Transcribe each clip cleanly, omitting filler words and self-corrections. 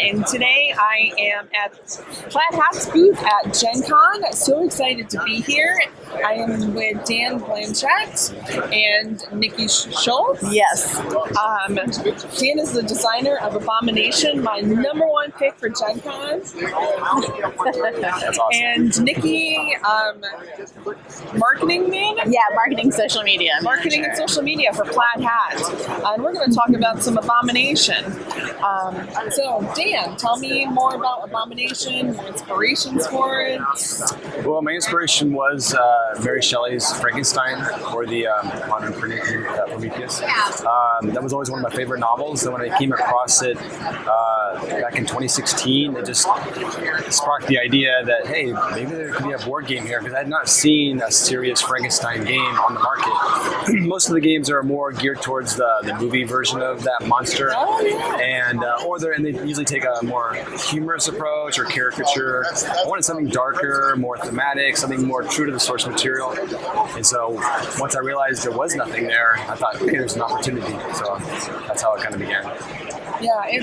and today I am at Plaid Hat's booth at Gen Con. So excited to be here. I am with Dan Blanchett and Nikki Schultz. Yes. Dan is the designer of Abomination, my number one pick for Gen Con. That's awesome. And Nikki, marketing man? Yeah, marketing social media. Marketing and social media for Plaid Hat. And we're going to talk about some Abomination. So, Dan, tell me more about Abomination, your inspirations for it. Well, my inspiration was Mary Shelley's Frankenstein, or the modern Prometheus. That was always one of my favorite novels, and when I came across it back in 2016, it just sparked the idea that, hey, maybe there could be a board game here, because I had not seen a serious Frankenstein game on the market. Most of the games are more geared towards the movie version of that monster, and they usually take a more humorous approach or caricature. I wanted something darker, more thematic, something more true to the source material. And so once I realized there was nothing there, I thought, hey, there's an opportunity. So that's how it kind of began. Yeah, I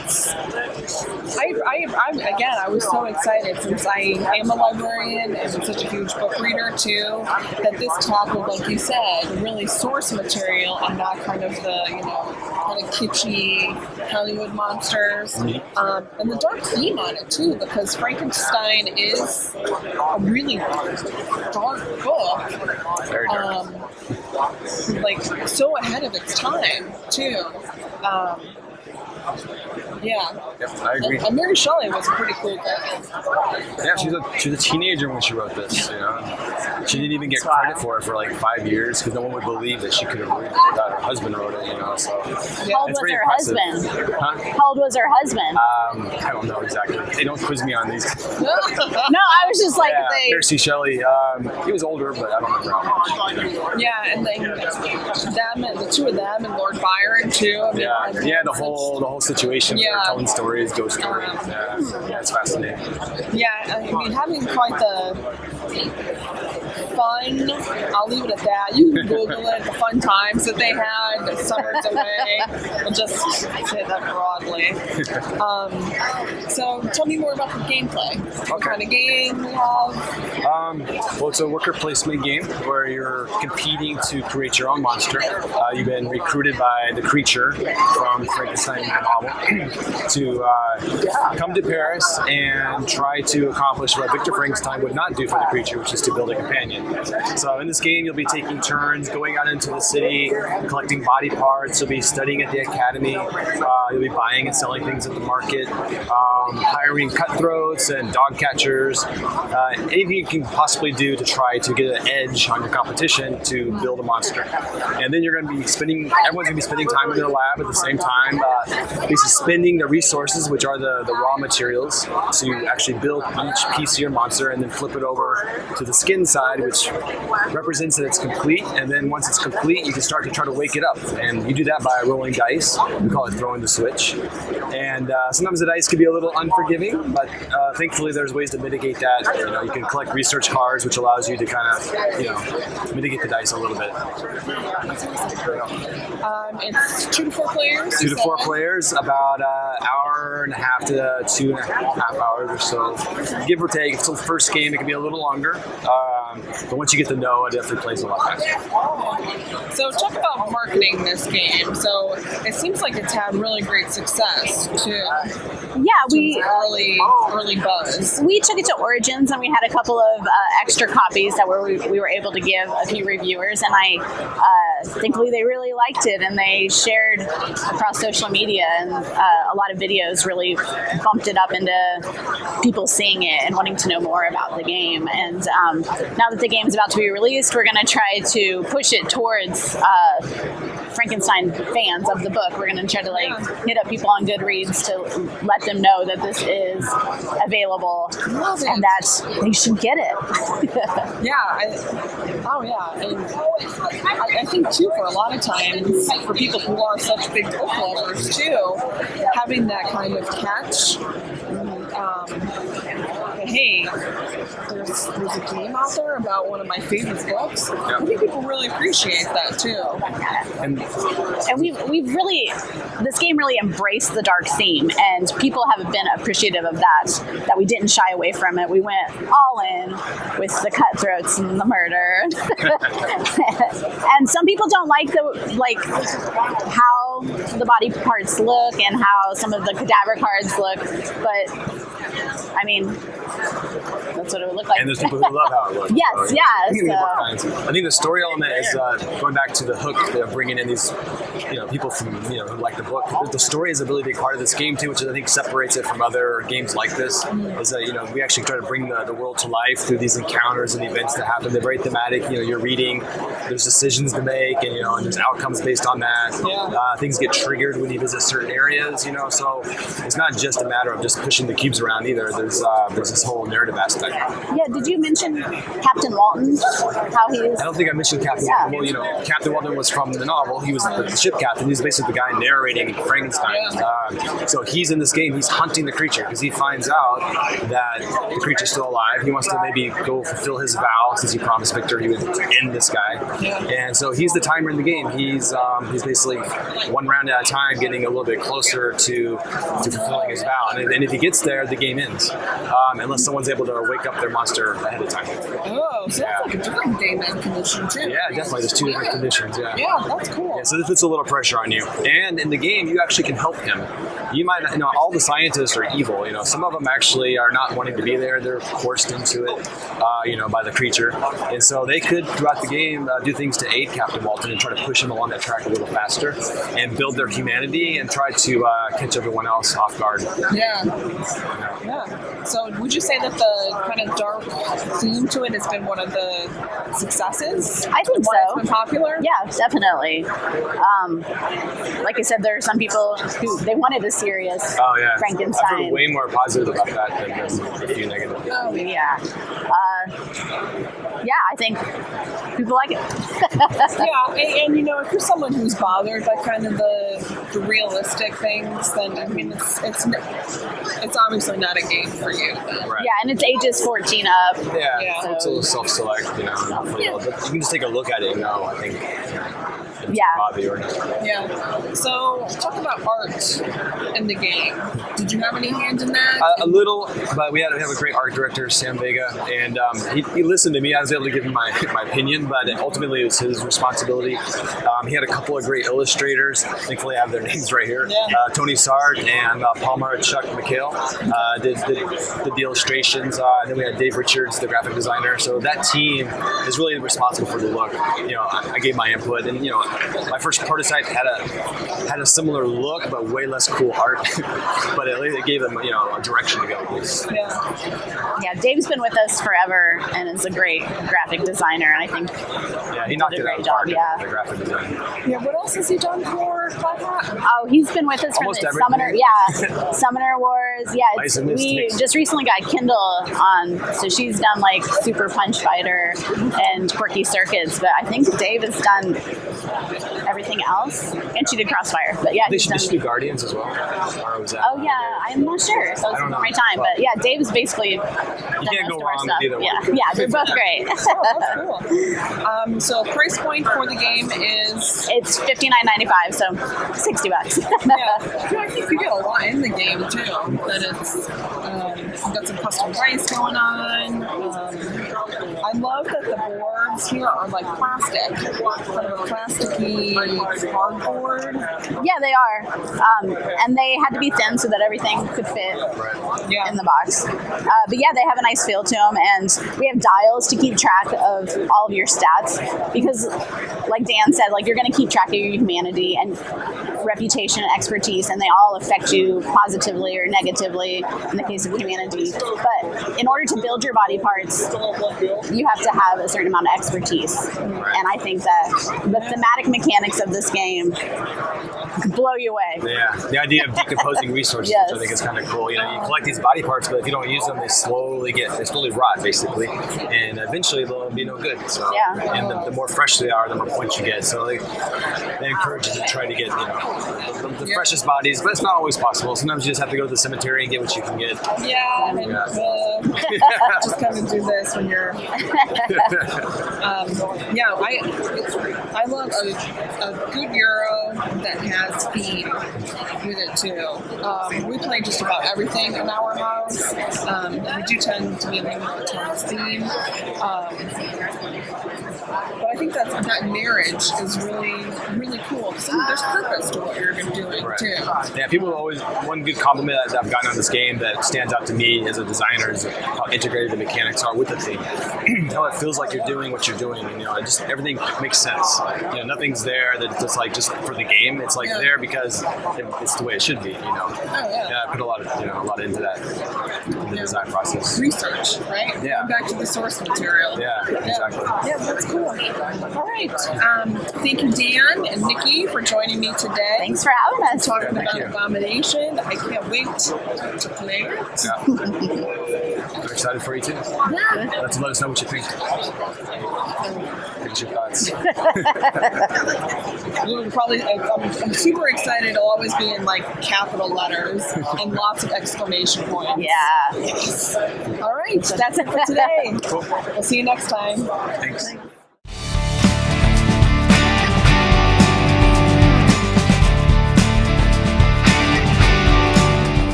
was so excited since I am a librarian and I'm such a huge book reader too, that this tackled, like you said, really source material and not kind of the, kind of kitschy Hollywood monsters. Mm-hmm. And the dark theme on it too, because Frankenstein is a really dark book. Very dark. Like so ahead of its time too. Yeah. Yep, I agree. And Mary Shelley was a pretty cool guy. Yeah, she was a teenager when she wrote this. She didn't even get credit for it for like 5 years because no one would believe that she could have written it. That her husband wrote it. So how old was her husband? Huh? How old was her husband? I don't know exactly. They don't quiz me on these. No, I was just like, Percy Shelley. He was older, but I don't remember how much. Yeah, and then the two of them, and Lord Byron too. I mean, the whole situation. Yeah. Telling stories, ghost stories. It's fascinating. Yeah, I mean, having quite the fun, I'll leave it at that. You can Google it, the fun times that they had, the summers away. I'll just say that broadly. So tell me more about the gameplay. What kind of game we have? Well, it's a worker placement game where you're competing to create your own monster. You've been recruited by the creature from Frankenstein novel to come to Paris and try to accomplish what Victor Frankenstein would not do for the creature, which is to build a companion. So in this game, you'll be taking turns going out into the city, collecting body parts. You'll be studying at the academy. You'll be buying and selling things at the market, hiring cutthroats and dog catchers. Anything you can possibly do to try to get an edge on your competition to build a monster. And then everyone's going to be spending time in their lab at the same time, basically spending the resources, which are the raw materials, to actually build each piece of your monster and then flip it over to the skin side, which represents that it's complete. And then once it's complete, you can start to try to wake it up. And you do that by rolling dice. We call it throwing the switch. And sometimes the dice can be a little unforgiving, but thankfully there's ways to mitigate that. You can collect research cards, which allows you to kind of, mitigate the dice a little bit. It's 2 to 4 players. 2 to 4 players, about an hour and a half to 2.5 hours or so, give or take. If it's the first game, it can be a little longer. But once you get to know, it definitely plays a lot faster. So talk about marketing this game. So it seems like it's had really great success too. Yeah, we early buzz. We took it to Origins, and we had a couple of extra copies that we were able to give a few reviewers, and thankfully they really liked it, and they shared across social media, and a lot of videos really bumped it up into people seeing it and wanting to know more about the game. And now that the game's about to be released, we're going to try to push it towards Frankenstein fans of the book. We're going to try to hit up people on Goodreads to let them know that this is available and that they should get it. I think too, for a lot of times, for people who are such big book lovers too, having that kind of catch hey, there's a game out there about one of my favorite books. I think people really appreciate that too. And we've really, this game really embraced the dark theme, and people have been appreciative of that we didn't shy away from it. We went all in with the cutthroats and the murder. And some people don't like how the body parts look and how some of the cadaver cards look, but I mean, that's what it would look like. And there's people who love how it looks. Yes, so, yeah. I think the story element is going back to the hook. They're bringing in these, people from who like the book. The story is a really big part of this game too, which I think separates it from other games like this. Is that we actually try to bring the world to life through these encounters and events that happen. They're very thematic. You're reading. There's decisions to make, and there's outcomes based on that. Yeah. Things get triggered when you visit certain areas. So it's not just a matter of just pushing the cubes around either. There's this whole narrative aspect. Yeah, did you mention Captain Walton? How he is? I don't think I mentioned Captain Walton. Well, Captain Walton was from the novel. He was the ship captain. He's basically the guy narrating Frankenstein. So he's in this game. He's hunting the creature because he finds out that the creature's still alive. He wants to maybe go fulfill his vow since he promised Victor he would end this guy. And so he's the timer in the game. He's basically one round at a time getting a little bit closer to fulfilling his vow. And if he gets there, the game ends. Unless someone's able to wake up their monster ahead of time. Oh, so that's like a different game end condition too. Yeah, definitely. There's two different conditions. Yeah, that's cool. Yeah, so this puts a little pressure on you. And in the game, you actually can help him. You might, all the scientists are evil. Some of them actually are not wanting to be there. They're forced into it, by the creature. And so they could, throughout the game, do things to aid Captain Walton and try to push him along that track a little faster and build their humanity and try to catch everyone else off guard. Yeah. So would you say that the kind of dark theme to it has been one of the successes? I think so. It's been popular? Yeah, definitely. Like I said, there are some people who they wanted a serious Frankenstein. I've heard way more positive about that than a few negative. Oh, yeah. I think people like it. and if you're someone who's bothered by kind of the realistic things, then I mean it's obviously not a game for you. Right. Yeah, and it's ages 14 up. Yeah. So it's a little self-select, but you can just take a look at it and know, I think. Bobby or not. Yeah. So talk about art in the game. Did you have any hand in that? A little, but we have a great art director, Sam Vega, and he listened to me. I was able to give him my opinion, but ultimately it was his responsibility. He had a couple of great illustrators. Thankfully, I have their names right here. Yeah. Tony Sard and Palmer Chuck McHale did the illustrations. And then we had Dave Richards, the graphic designer. So that team is really responsible for the look. I gave my input, and my first prototype had a similar look, but way less cool art. But it gave them a direction to go. Yeah, Dave's been with us forever and is a great graphic designer. And I think he knocked did a it out great of job. the park. The graphic design. Yeah. What else has he done for Plaid? Oh, he's been with us Almost from the everything. Summoner Wars. Yeah, we just recently got Kindle on, so she's done like Super Punch Fighter and Quirky Circuits. But I think Dave has done everything else, and she did Crossfire. But yeah, Did she do Guardians as well? Or was that I'm not sure. So it's before my time. But yeah, Dave's basically done can't most go of our wrong stuff. with either one. Yeah, they're both great. Oh, that's cool. So price point for the game is It's $59.95, so $60. I think you get a lot in the game too. That it's got some custom dice going on. I love that the boards here are like plastic, kind of a plasticky cardboard. Yeah, they are, and they had to be thin so that everything could fit in the box. But yeah, they have a nice feel to them, and we have dials to keep track of all of your stats because, like Dan said, you're going to keep track of your humanity and reputation and expertise, and they all affect you positively or negatively in the case of humanity. But in order to build your body parts, you have to have a certain amount of expertise. And I think that the thematic mechanics of this game blow you away. Yeah, the idea of decomposing resources, Yes. which I think is kind of cool. You know, you collect these body parts, but if you don't use them, they slowly rot, basically, and eventually they'll be no good. So, Yeah. and the more fresh they are, the more points you get. So they encourage you to try to get the freshest bodies, but it's not always possible. Sometimes you just have to go to the cemetery and get what you can get. Yeah, and just kind of do this when you're. I love a good Euro that has theme with it too. We play just about everything in our house. We do tend to be leaning more towards theme. But I think that marriage is really, really cool. Because there's purpose to what you're doing too. Yeah, people always, one good compliment that I've gotten on this game that stands out to me as a designer is how integrated the mechanics are with the theme. How it feels like you're doing what you're doing, and just everything makes sense. Nothing's there that just for the game. It's there because it's the way it should be. Yeah, I put a lot into that in the design process. Research, right? Yeah. Going back to the source material. Yeah, exactly. Yeah, that's cool. All right. Thank you, Dan and Nikki, for joining me today. Thanks for having us. Talking Thank about you. Abomination. I can't wait to play it. Yeah. I'm excited for you too. Yeah. Let us know what you think. Give us your thoughts. I'm super excited. It'll always be in capital letters and lots of exclamation points. Yeah. Yes. All right. That's it for today. Cool. We'll see you next time. Thanks.